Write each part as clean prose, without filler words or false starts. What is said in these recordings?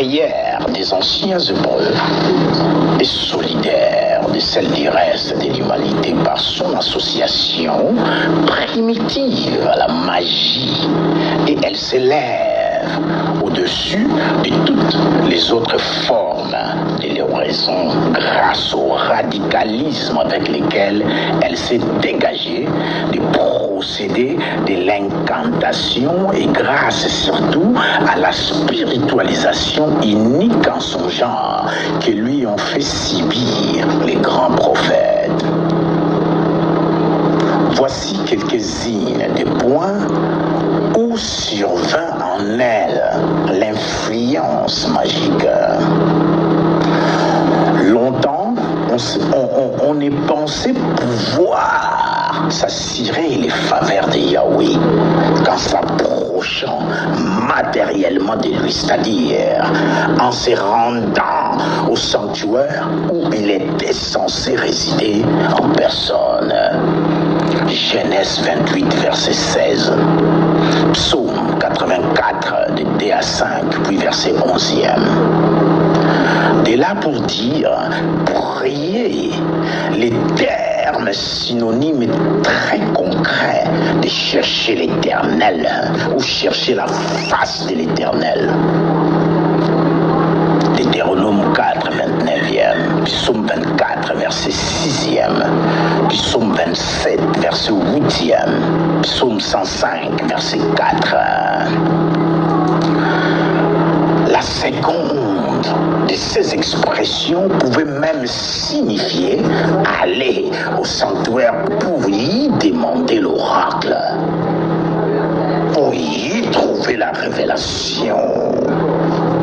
prière des anciens Hébreux est solidaire de celle du reste de l'humanité par son association primitive à la magie, et elle s'élève au-dessus de toutes les autres formes de l'oraison grâce au radicalisme avec lequel elle s'est dégagée des procédés de l'incantation et grâce surtout à la spiritualisation unique en son genre que lui ont fait subir les grands prophètes. Voici quelques-unes des points où survint en elle l'influence magique. Longtemps, on est pensé pouvoir s'assurer les faveurs de Yahweh qu'en s'approchant matériellement de lui, c'est-à-dire en se rendant au sanctuaire où il était censé résider en personne. Genèse 28, verset 16. Psaume 84, de 2 à 5, puis verset 11e. De là pour dire, prier, les termes synonymes très concrets de chercher l'éternel ou chercher la face de l'éternel. Deutéronome 4, 29e, Psaume 24, verset 6e, Psaume 27, verset 8e, Psaume 105, verset 4. La seconde de ces expressions pouvait même signifier aller au sanctuaire pour y demander l'oracle, pour y trouver la révélation,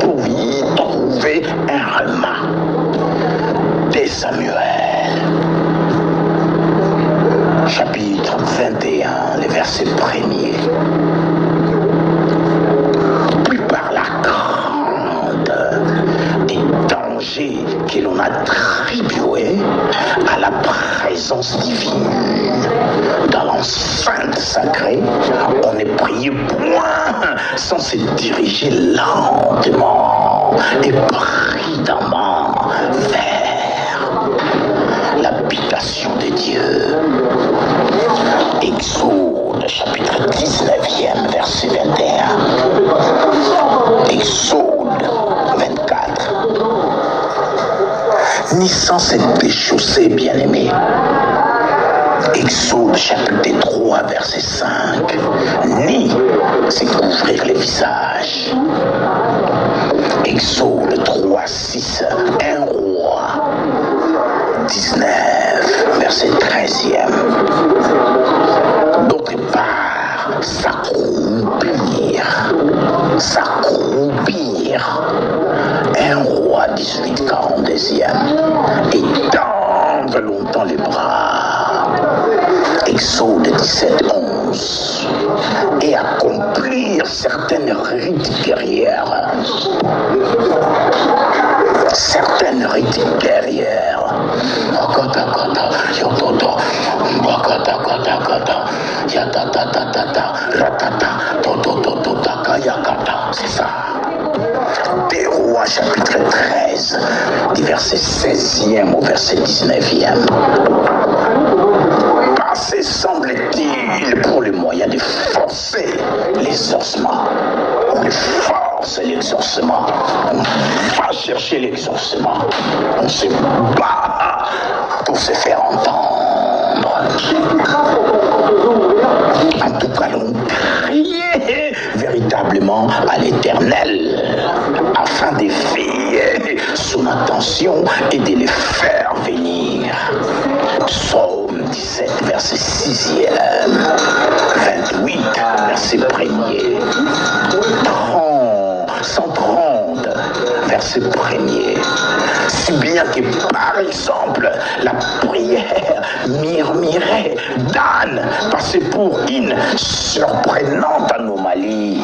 pour y trouver un remas de Samuel. Chapitre 21, le verset 1er. Puis par la grande des dangers que l'on attribuait à la présence divine dans l'enceinte sacrée, on ne priait point sans se diriger lentement et prudemment vers l'habitation de Dieu. Exode chapitre 19e, verset 21. Exode 24. Ni sans se déchausser, bien-aimé. Exode chapitre 3, verset 5. Ni se couvrir les visages. Exode 3, 6. Un roi 19, verset 13e. D'autre part, s'accroupir. Un roi 18, 42e. Étendre longtemps les bras. Exode 17, 11. Et accomplir certaines rites guerrières. C'est ça. Des Rois chapitre 13, du verset 16e au verset 19e. Passer, semble-t-il, pour le moyen de forcer l'exorcement. On force l'exorcement. On va chercher l'exorcement. On se bat pour se faire entendre. En tout cas, l'on criait véritablement à l'Éternel afin de veiller son attention et de les faire venir. Psaume 17, verset 6e, 28, verset 1er, 130, verset 1er. Si bien que, par exemple, la prière murmurée d'Anne passait pour une surprenante anomalie.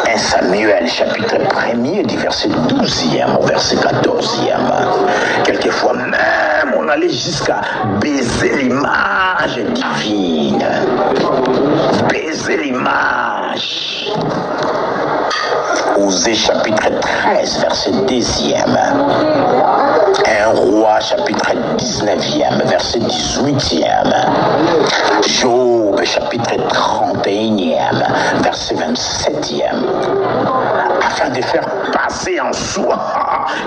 1 Samuel, chapitre 1er, du verset 12e au verset 14e. Quelquefois même, on allait jusqu'à baiser l'image divine. Baiser l'image. Osée chapitre 13, verset 2e. 1 Roi chapitre 19e, verset 18e. Job chapitre 31e, verset 27e. Afin de faire passer en soi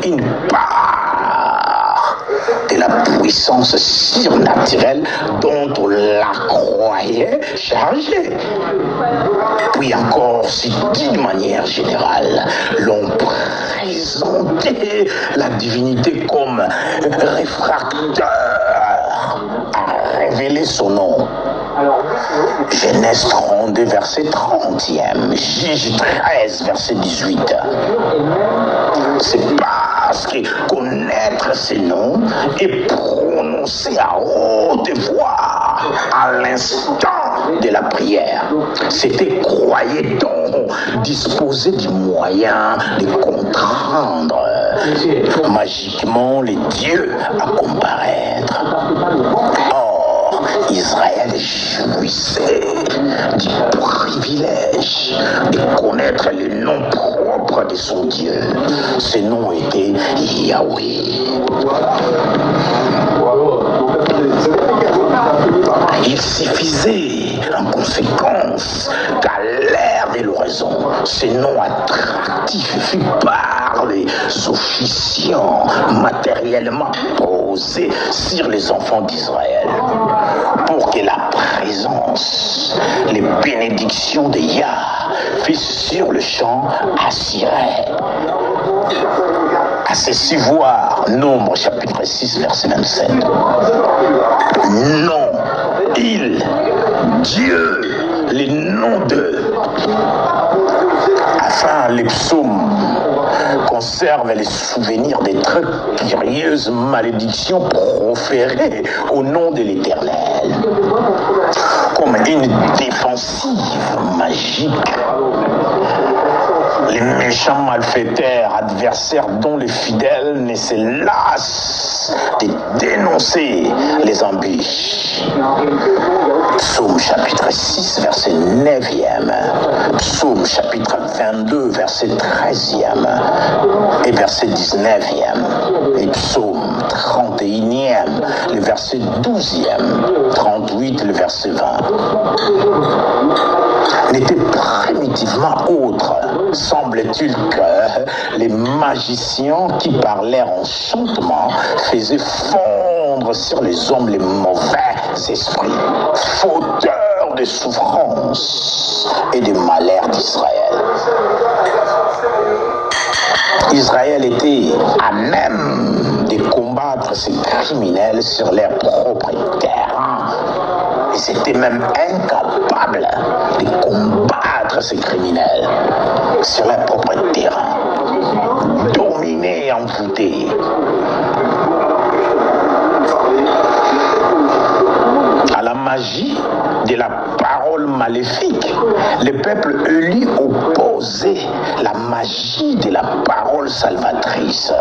une part de la puissance surnaturelle dont on la croyait chargée. Puis encore, si d'une manière générale, l'on présentait la divinité comme réfractaire à révéler son nom. Genèse 32, verset 30e, Juge 13, verset 18. C'est parce que connaître ces noms et prononcer à haute voix à l'instant de la prière, c'était, croyait-on, disposer du moyen de contraindre magiquement les dieux à comparaître. Or, Israël jouissait du privilège de connaître le nom propre de son Dieu. Ce nom était Yahweh. Il suffisait en conséquence qu'à l'ère de l'oraison, ce nom attractif fut par les officiants matériellement posés sur les enfants d'Israël, pour que la présence, les bénédictions de Yah fissent sur le champ assurées. À ceci voir Nombre chapitre 6 verset 27. Non, il, Dieu, les noms d'eux, afin les psaumes conservent les souvenirs des très curieuses malédictions proférées au nom de l'Éternel, comme une défensive magique. Les méchants malfaiteurs, adversaires dont les fidèles ne se lassent de dénoncer les embûches. Psaume chapitre 6, verset 9e. Psaume chapitre 22, verset 13e et verset 19e. Et psaume 31e, le verset 12e. 38, le verset 20. N'était primitivement autre, semble-t-il, que les magiciens qui par leur enchantement faisaient fondre sur les hommes les mauvais esprits, fauteurs de souffrances et de malheurs d'Israël. Israël était à même de combattre ces criminels sur leur propre terrain. Ils étaient même incapables de combattre ces criminels sur leur propre terrain. Dominés et envoûtés. À la magie de la parole maléfique, le peuple élu opposait la magie de la parole salvatrice,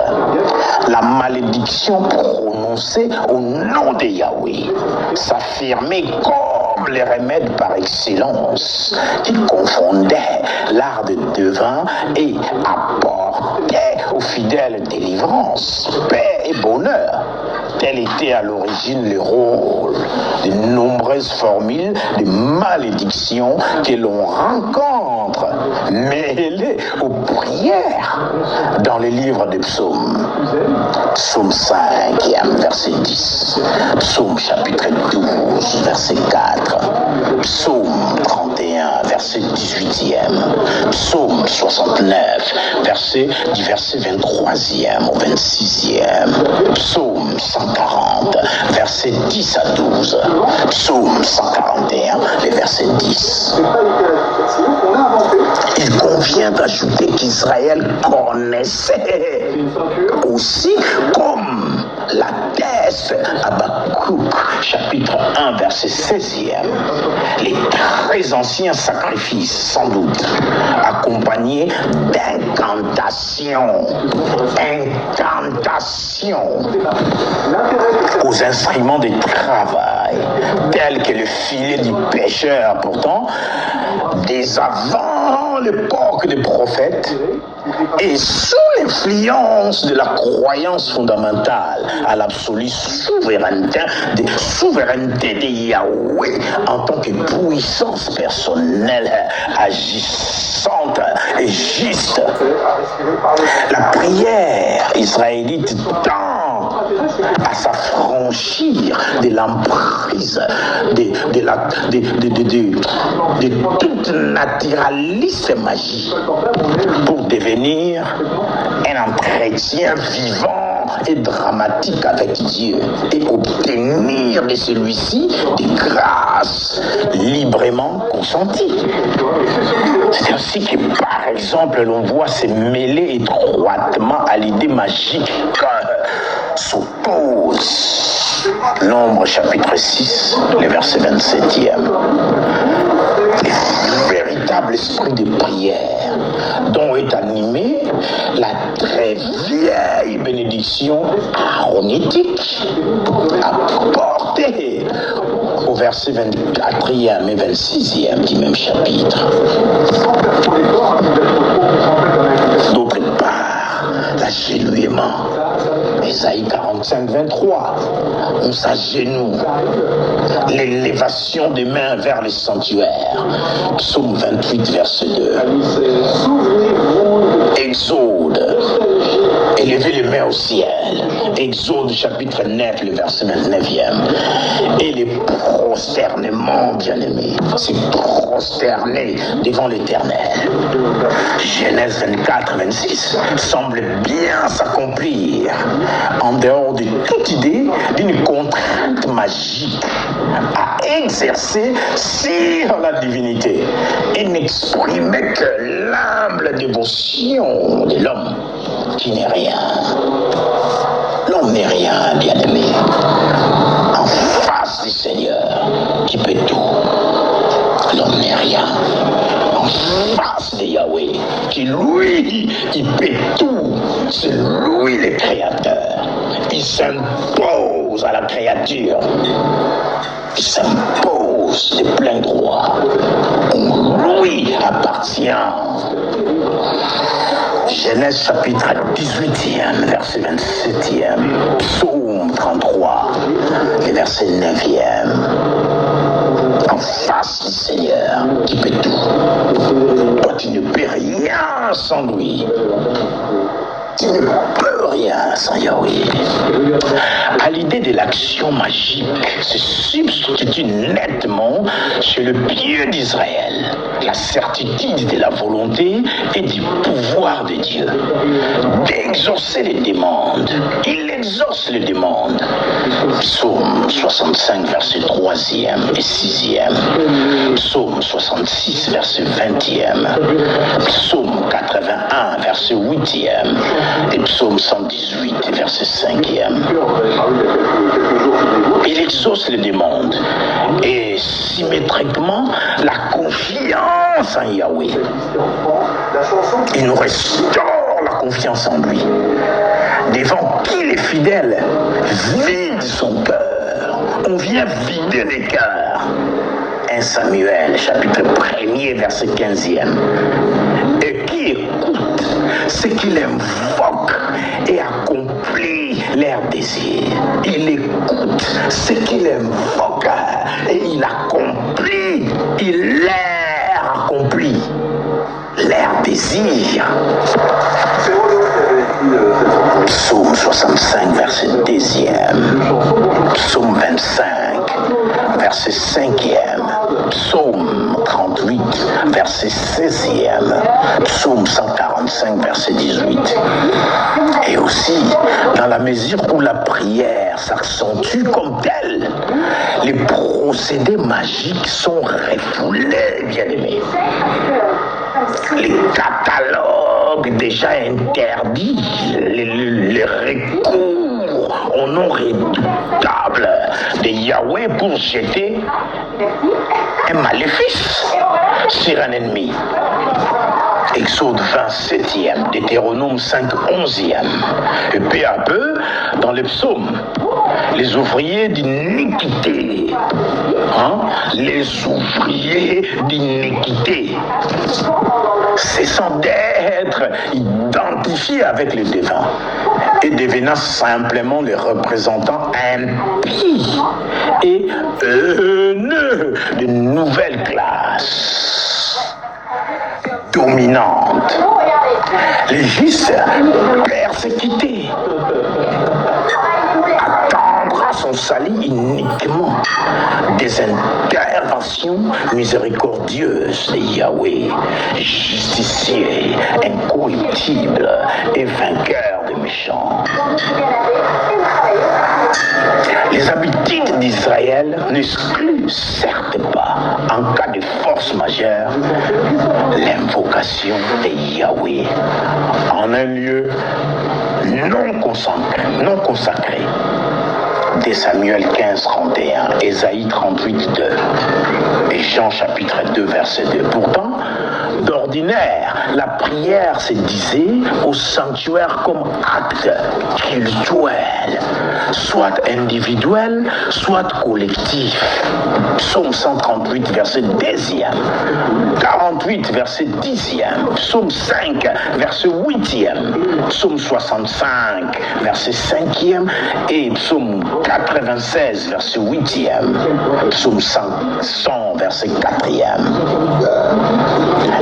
la malédiction prononcée au nom de Yahweh, s'affirmait comme les remèdes par excellence qui confondaient l'art de devin et apportaient aux fidèles délivrance, paix et bonheur. Tel était à l'origine le rôle de nombreuses formules de malédiction que l'on rencontre mêlées aux prières dans les livres des psaumes. Psaume 5e, verset 10. Psaume chapitre 12, verset 4. Psaume 31, verset 18e. Psaume 69, verset 23e au 26e. Psaume 140, versets 10 à 12. Psaume 141, les versets 10. Il convient d'ajouter qu'Israël connaissait aussi, comme l'atteste Habakkuk, chapitre 1, verset 16e, les très anciens sacrifices, sans doute, accompagnés d'incantations. Incantations aux instruments de travail trouvailles, tel que le filet du pêcheur, pourtant, dès avant l'époque des prophètes, et sous l'influence de la croyance fondamentale à l'absolue souveraineté de Yahweh en tant que puissance personnelle agissante et juste. La prière israélite tend à s'affranchir de l'emprise de toute naturaliste magie pour devenir un entretien vivant et dramatique avec Dieu et obtenir de celui-ci des grâces librement consenties. C'est ainsi que, par exemple, l'on voit se mêler étroitement à l'idée magique s'oppose Nombre chapitre 6, le verset 27e. Le véritable esprit de prière dont est animée la très vieille bénédiction aaronétique apportée au verset 24e et 26e du même chapitre. D'autre part, l'agenouillement. Ésaïe 45, 23, on s'agenouille. L'élévation des mains vers le sanctuaire. Psaume 28, verset 2. Exode. Élevez les mains au ciel. Exode chapitre 9, le verset 29e. Et les prosternements, bien-aimés, c'est prosterner devant l'Éternel. Genèse 24, 26 semble bien s'accomplir en dehors de toute idée d'une contrainte magique à exercer sur la divinité et n'exprimer que l'humble dévotion de l'homme qui n'est rien. L'homme n'est rien, bien-aimé, en face du Seigneur qui peut tout. L'homme n'est rien en face de Yahweh qui, lui, il peut tout. C'est lui le créateur. Il s'impose à la créature. Il s'impose de plein droit. On lui appartient. Genèse chapitre 18e, verset 27e, Psaume 33, le verset 9e. En face du Seigneur qui peut tout. Toi, tu ne peux rien sans lui. Tu ne peux rien sans Yahweh. À l'idée de l'action magique se substitue nettement chez le Dieu d'Israël la certitude de la volonté et du pouvoir de Dieu d'exaucer les demandes. Il exauce les demandes. Psaume 65, verset 3e et 6e. Psaume 66, verset 20e. Psaume 81, verset 8e. Et Psaume 118, verset 5e. Il exauce les demandes et symétriquement la confiance en Yahweh. Il nous restaure la confiance en lui, devant qui les fidèles vident son cœur. On vient vider les cœurs. 1 Samuel, chapitre 1er, verset 15e. Et qui écoute ce qu'il invoque et accomplit leurs désirs. Il écoute ce qu'il invoque et il accomplit. Il leur accomplit leurs désirs. Psaume 65, verset 2e. Psaume 25, verset 5e. Psaume 38, verset 16e. Psaume 145, verset 18. Et aussi, dans la mesure où la prière s'accentue comme telle, les procédés magiques sont refoulés, bien-aimés. Les catalogues déjà interdits, les recours au nom redoutable de Yahweh pour jeter un maléfice sur un ennemi. Exode 27e, Deutéronome 5, 11e. Et peu à peu, dans les psaumes, les ouvriers d'iniquité. Les ouvriers d'iniquité. Cessant d'être identifiés avec les devins et devenant simplement les représentants impies et haineux d'une nouvelle classe dominante. Les justes persécutés. Attendra son salut uniquement des interventions miséricordieuses de Yahweh, justicier, incorruptible et vainqueur des méchants. Les habitudes d'Israël n'excluent certes pas, en cas de force majeure, l'invocation de Yahweh en un lieu non consacré. Dès Samuel 15, 31, Ésaïe 38, 2 et Jean chapitre 2, verset 2. Pourtant, d'ordinaire, la prière se disait au sanctuaire comme acte cultuel, soit individuel, soit collectif. Psaume 138, verset 2e, 48, verset 10e, Psaume 5, verset 8e, Psaume 65, verset 5e et Psaume 96, verset 8e, Psaume 100, verset 4e.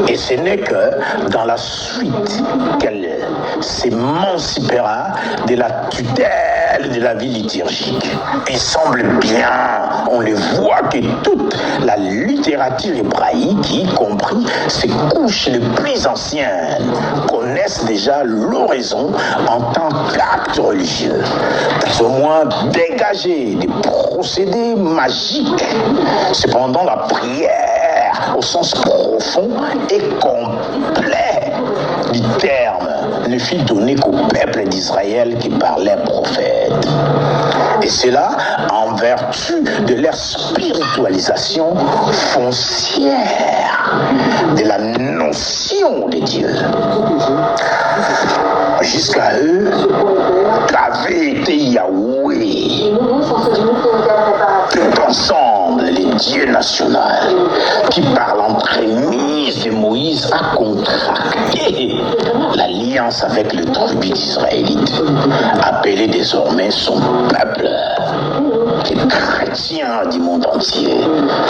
Et ce n'est que dans la suite qu'elle s'émancipera de la tutelle de la vie liturgique. Il semble bien, on le voit, que toute la littérature hébraïque, y compris ses couches les plus anciennes, connaissent déjà l'oraison en tant qu'acte religieux. Au moins dégager des procédés magiques. Cependant, la prière, au sens profond et complet du terme, ne fut donnée qu'au peuple d'Israël qui parlait prophète. Et cela en vertu de leur spiritualisation foncière de la notion de Dieu. Jusqu'à eux, qu'avait été Yahweh, tout ensemble, les dieux nationaux, qui par l'entremise de Moïse a contracté l'alliance avec le tribu d'Israélite, appelé désormais son peuple, les chrétiens du monde entier,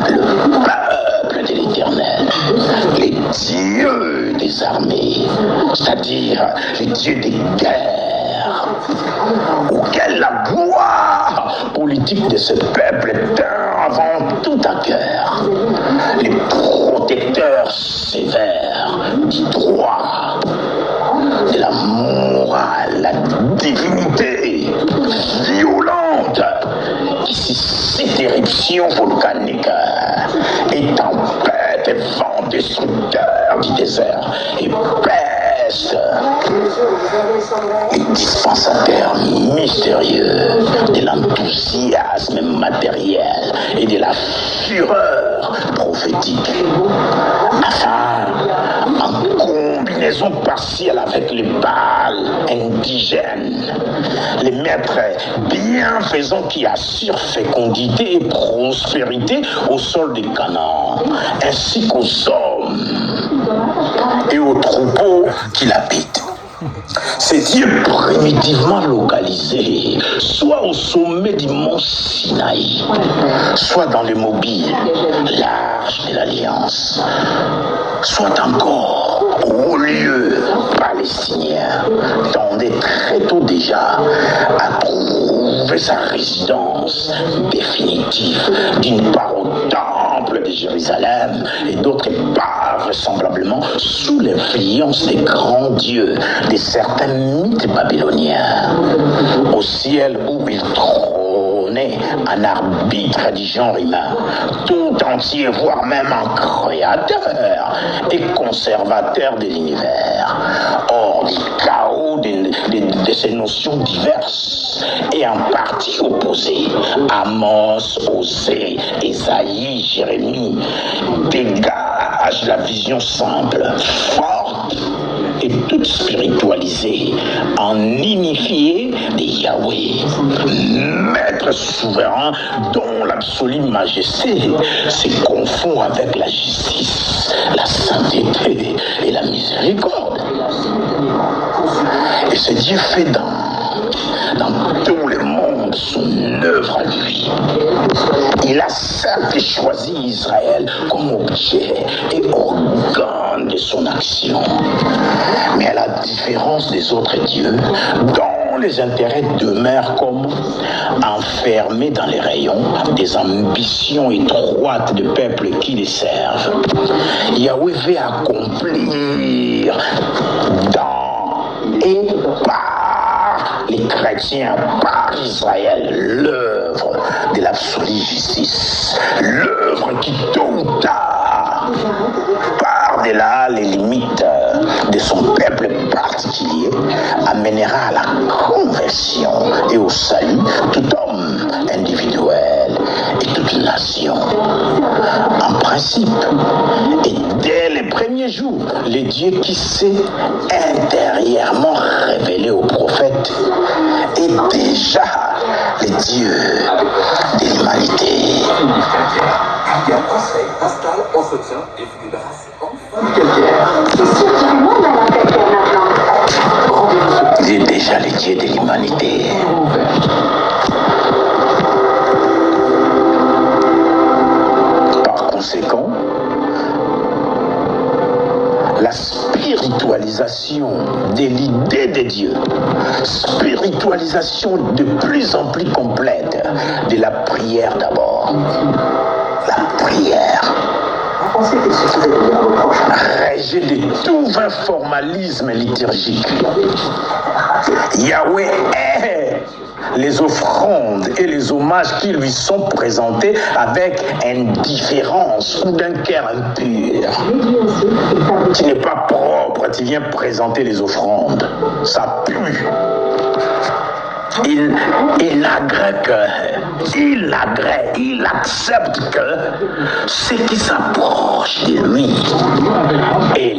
le peuple de l'Éternel, les dieux des armées, c'est-à-dire les dieux des guerres, auxquels la gloire politique de ce peuple tint avant tout à cœur, les protecteurs sévères du droit, de la morale, la divinité violente qui suscite éruption volcanique et tempête et vent destructeur du désert et peste, les dispensateurs mystérieux de l'enthousiasme matériel et de la fureur prophétique, afin, en combinaison partielle avec les Baals indigènes, les maîtres bienfaisants qui assurent fécondité et prospérité au sol de Canaan, ainsi qu'aux hommes et aux troupeaux qui l'habitent. Ces dieux primitivement localisés, soit au sommet du mont Sinaï, soit dans le mobile, l'arche de l'Alliance, soit encore au lieu palestinien, tendaient très tôt déjà à trouver sa résidence définitive, d'une part au temple de Jérusalem et d'autre part vraisemblablement sous l'influence des grands dieux de certains mythes babyloniens, au ciel où ils trônaient en arbitre du genre humain, tout entier, voire même en créateur et conservateur de l'univers. Hors du chaos de ces notions diverses et en partie opposées, Amos, Osée, Ésaïe, Jérémie dégagent la vision simple, forte et toute spiritualisée en unifié de Yahweh, maître souverain dont l'absolue majesté se confond avec la justice, la sainteté et la miséricorde. Et ce Dieu fait dans tout le monde son œuvre à lui. Il a certes choisi Israël comme objet et organe de son action. Mais à la différence des autres dieux, dont les intérêts demeurent comme enfermés dans les rayons des ambitions étroites de peuples qui les servent, Yahweh veut accomplir dans et par les chrétiens, par Israël, l'œuvre de l'absolue justice, l'œuvre qui tôt ou tard, par-delà les limites de son peuple particulier, amènera à la conversion et au salut tout homme individuel et toute nation. En principe, et dès les premiers jours, le Dieu qui s'est intérieurement révélé aux prophètes est déjà le Dieu de l'humanité. Il est déjà le Dieu de l'humanité. Par conséquent, la spiritualisation de l'idée de Dieu, spiritualisation de plus en plus complète de la prière d'abord. La prière. Rejet de tout vain formalisme liturgique. Yahweh est les offrandes et les hommages qui lui sont présentés avec indifférence ou d'un cœur impur. Tu n'es pas propre, tu viens présenter les offrandes. Ça pue. Il accepte que ce qui s'approche de lui et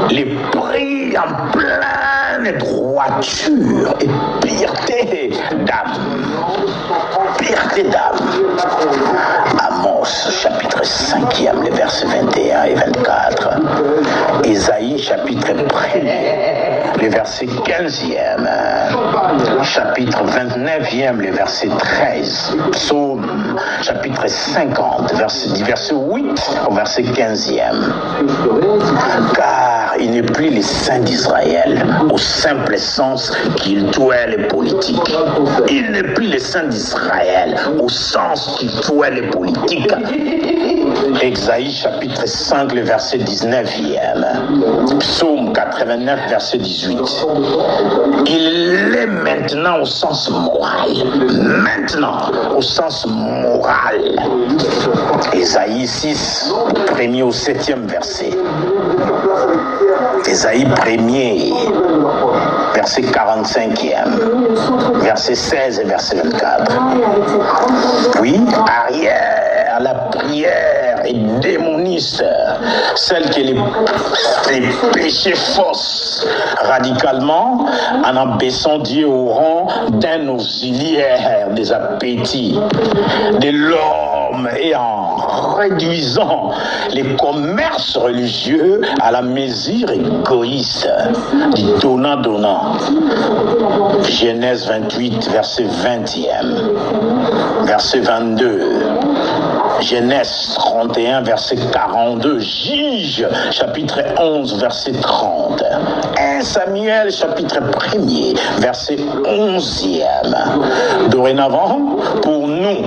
les pris en pleine droiture et pureté d'âme. Pureté d'âme. Amos, chapitre 5e, les versets 21 et 24. Ésaïe, chapitre 1er, les versets 15e. Chapitre 29e, les versets 13. Psaume, chapitre 50, verset 8 au verset 15e. Car il n'est plus les saints d'Israël au simple sens qu'il touait les politiques. Il n'est plus les saints d'Israël au sens qu'il touait les politiques. Ésaïe chapitre 5, le verset 19e. Psaume 89, verset 18. Il est maintenant au sens moral. Maintenant, au sens moral. Ésaïe 6, 1er au 7e verset. Ésaïe 1er, verset 45e, verset 16 et verset 24. Puis, arrière, la prière est démoniste, celle que les péchés faussent radicalement en abaissant Dieu au rang d'un auxiliaire des appétits de l'homme et en réduisant les commerces religieux à la mesure égoïste du donnant-donnant. Genèse 28, verset 20e, verset 22. Genèse 31, verset 42. Juge, chapitre 11, verset 30. 1 Samuel, chapitre 1er, verset 11e. Dorénavant, pour nous,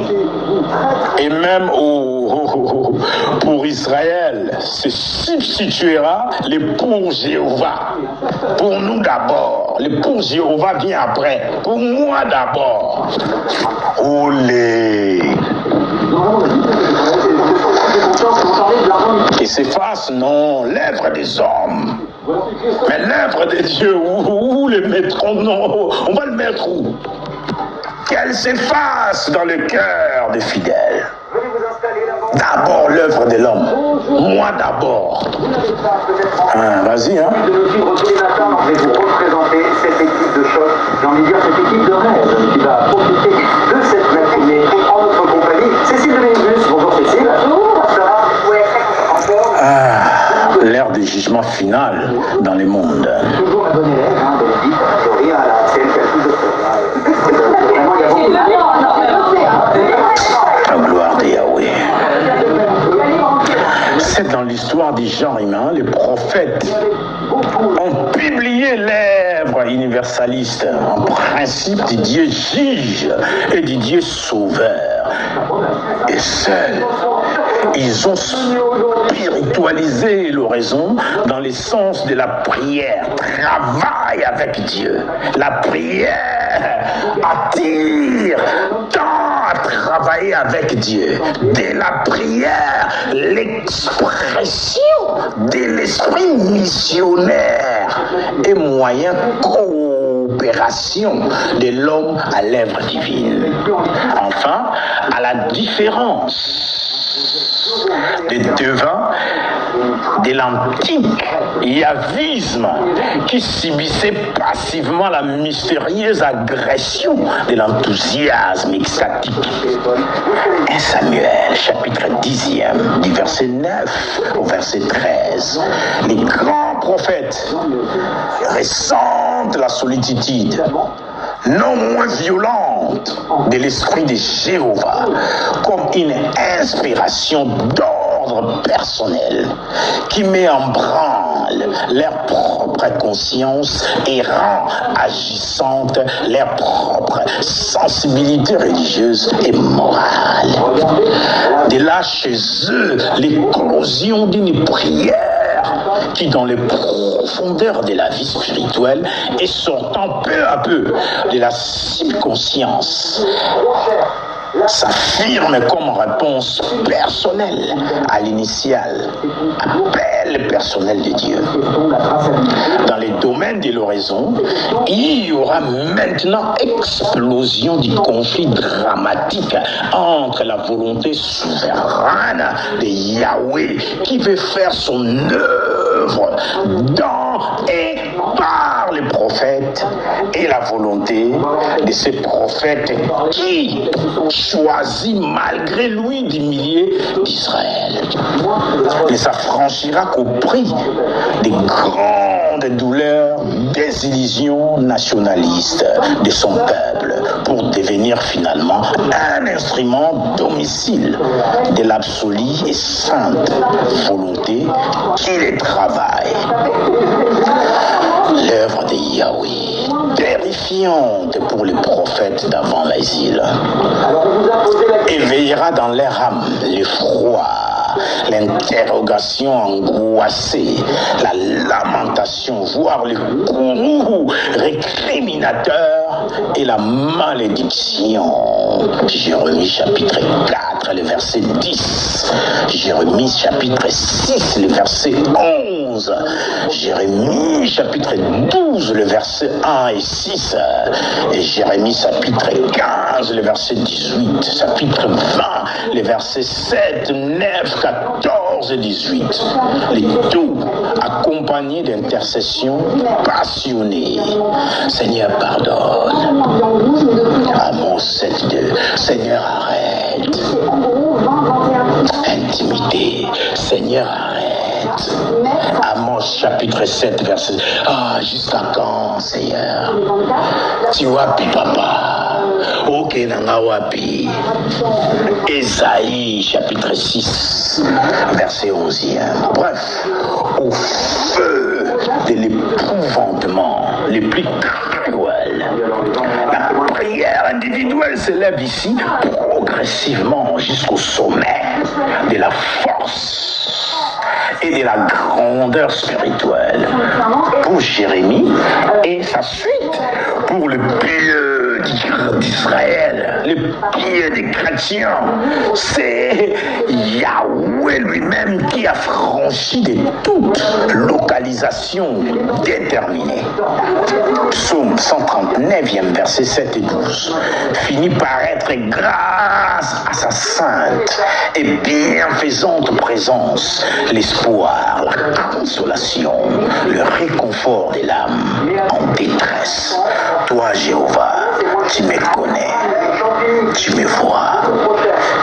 et même pour Israël, se substituera le pour Jéhovah. Pour nous d'abord. Le pour Jéhovah vient après. Pour moi d'abord. Olé. Et s'efface, non, l'œuvre des hommes. Mais l'œuvre de Dieu, où le mettrons? Non, on va le mettre où? Qu'elle s'efface dans le cœur des fidèles. D'abord l'œuvre de l'homme. Moi d'abord. Vas-y, hein. monde. La gloire de Yahweh. C'est dans l'histoire du genre humain, les prophètes ont publié l'œuvre universaliste en principe du Dieu juge et du Dieu sauveur. Et seuls, ils ont spiritualisé l'oraison dans le sens de la prière. Travaille avec Dieu. La prière attire tant à travailler avec Dieu. Dès la prière, l'expression de l'esprit missionnaire et moyen coopération de l'homme à l'œuvre divine. Enfin, à la différence des devins de l'antique yavisme qui subissait passivement la mystérieuse agression de l'enthousiasme extatique. 1 Samuel, chapitre 10e, du verset 9 au verset 13. Les grands prophètes ressentent la solitude non moins violente de l'esprit de Jéhovah comme une inspiration d'ordre personnel qui met en branle leur propre conscience et rend agissante leur propre sensibilité religieuse et morale. De là chez eux l'éclosion d'une prière qui, dans les profondeurs de la vie spirituelle et sortant peu à peu de la subconscience, s'affirme comme réponse personnelle à l'initial appel personnel de Dieu. Dans les domaines de l'oraison, il y aura maintenant explosion du conflit dramatique entre la volonté souveraine de Yahweh qui veut faire son œuvre dans et par les prophètes et la volonté de ces prophètes qui choisit malgré lui d'humilier d'Israël. Ne s'affranchira qu'au prix des grandes douleurs, des illusions nationalistes de son peuple pour devenir finalement un instrument domicile de l'absolue et sainte volonté qui les travaille. L'œuvre de Yahweh, terrifiante pour les prophètes d'avant l'exil, éveillera dans leur âme l'effroi, l'interrogation angoissée, la lamentation, voire le courroux récriminateur et la malédiction. Jérémie chapitre 4, le verset 10. Jérémie chapitre 6, le verset 11. Jérémie chapitre 12, le verset 1 et 6. Et Jérémie chapitre 15, le verset 18. Chapitre 20, les versets 7, 9, 14 et 18. Les tout accompagnés d'intercessions passionnées. Seigneur, pardonne. Amos 7.2. Seigneur, arrête. Intimité. Seigneur, arrête. Amos chapitre 7, verset. Jusqu'à quand, Seigneur? Tu wapi, papa? Ok, nanga wapi. Ésaïe chapitre 6, verset 11e. Bref, au feu de l'épouvantement les plus cruels, la prière individuelle s'élève ici progressivement jusqu'au sommet de la force et de la grandeur spirituelle. Pour Jérémie et sa suite, pour le pieux d'Israël, le pieux des chrétiens, c'est Yahweh lui-même qui a franchi de toute localisation déterminée. Psaume 139e, versets 7 et 12, finit par être grâce à sa sainte et bienfaisante présence, l'espoir, la consolation, le réconfort de l'âme en détresse. Toi, Jéhovah, tu me connais, tu me vois,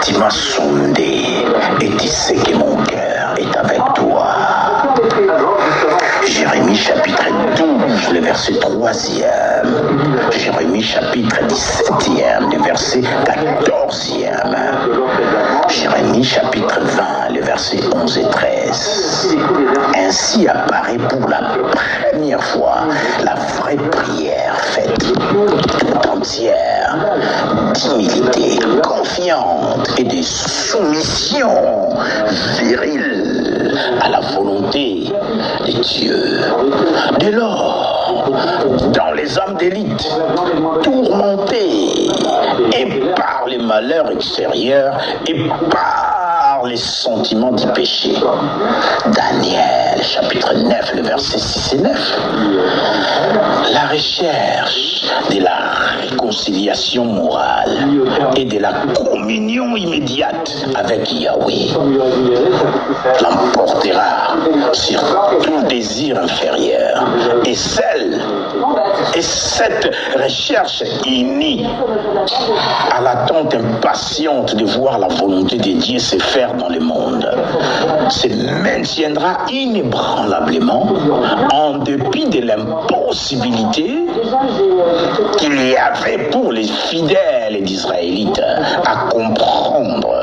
tu m'as sondé et tu sais que mon cœur est avec toi. Jérémie chapitre verset 3e. Jérémie chapitre 17e, le verset 14e. Jérémie chapitre 20, le verset 11 et 13. Ainsi apparaît pour la première fois la vraie prière faite tout entière d'humilité confiante et de soumission virile à la volonté de Dieu. Dès lors, dans les âmes d'élite, tourmentées et par les malheurs extérieurs et par les sentiments du péché. Daniel, chapitre 9, le verset 6 et 9. La recherche de la réconciliation morale et de la communion immédiate avec Yahweh l'emportera sur tout désir inférieur. Et cette recherche unie à l'attente impatiente de voir la volonté de Dieu se faire dans le monde se maintiendra inébranlablement en dépit de l'impossibilité qu'il y avait pour les fidèles d'Israélites à comprendre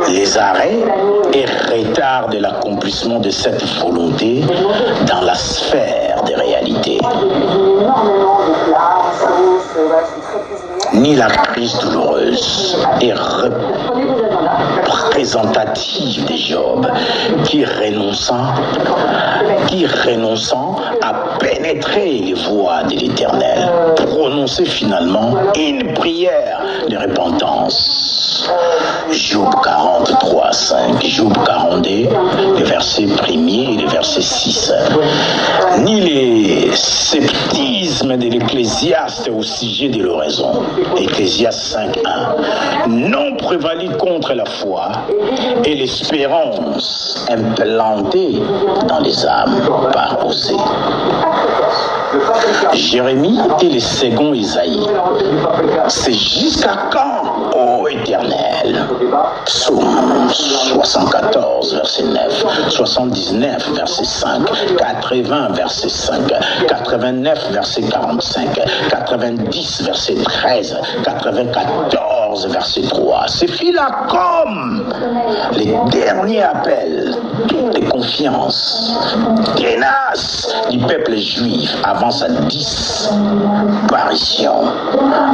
les arrêts et retards de l'accomplissement de cette volonté dans la sphère des réalités. Ni la crise douloureuse et représentative de Job qui renonçant à pénétrer les voies de l'Éternel, prononçait finalement une prière de repentance. Job 43, 5, Job 42, le verset 1er et le verset 6. Ni les sceptismes de l'Ecclésiaste au sujet de l'oraison, Ecclésiaste 5, 1, n'ont prévalu contre la foi et l'espérance implantée dans les âmes par Osée. Jérémie et le second Isaïe. C'est jusqu'à quand, ô Éternel? Psaume 74, verset 9, 79, verset 5, 80, verset 5, 89, verset 45, 90, verset 13, 94, verset 3. Ces filles-là, comme les derniers appels de confiance tenace du peuple juif avant sa disparition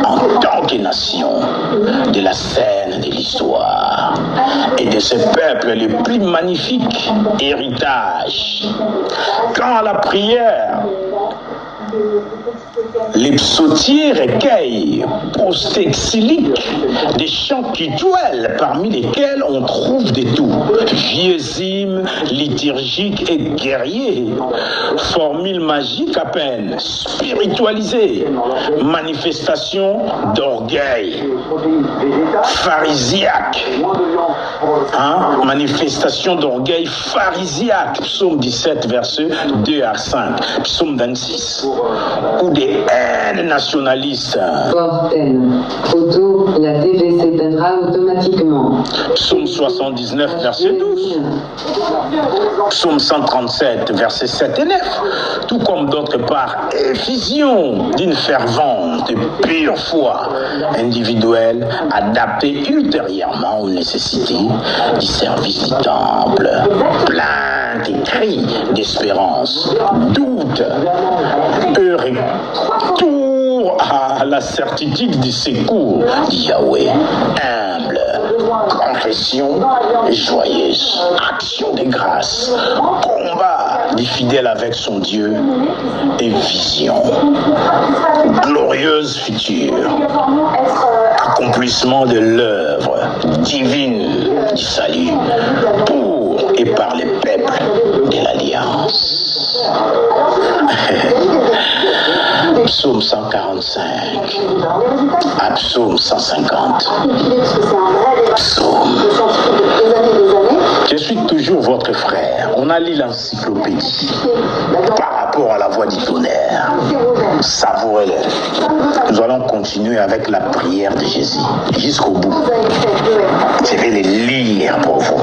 en tant que nation de la scène de l'histoire et de ce peuple le plus magnifique héritage. Quand la prière, les psautiers recueillent post-exiliques des chants cultuels parmi lesquels on trouve de tout. Vieux hymnes liturgiques et guerriers, formules magiques à peine, spiritualisées, manifestations d'orgueil, pharisiaque, manifestation d'orgueil pharisiaque, psaume 17, verset 2 à 5, psaume 26. Ou des haines nationalistes. La TV s'éteindra automatiquement. Psaume 79, verset 12. Psaume 137, verset 7 et 9. Tout comme d'autre part, effusion d'une fervente et pure foi individuelle adaptée ultérieurement aux nécessités du service du temple. Plainte et cris d'espérance, doute, retour à la certitude du secours de Yahweh. Humble, confession joyeuse, action de grâce, combat des fidèles avec son Dieu et vision glorieuse future, accomplissement de l'œuvre divine du salut pour et par les peuples de l'Alliance. Psaume 145, à Psaume 150. Psaume. Je suis toujours votre frère. On a lu l'encyclopédie par rapport à la voix du tonnerre. Savourez-le. Nous allons continuer avec la prière de Jésus jusqu'au bout. Je vais les lire pour vous.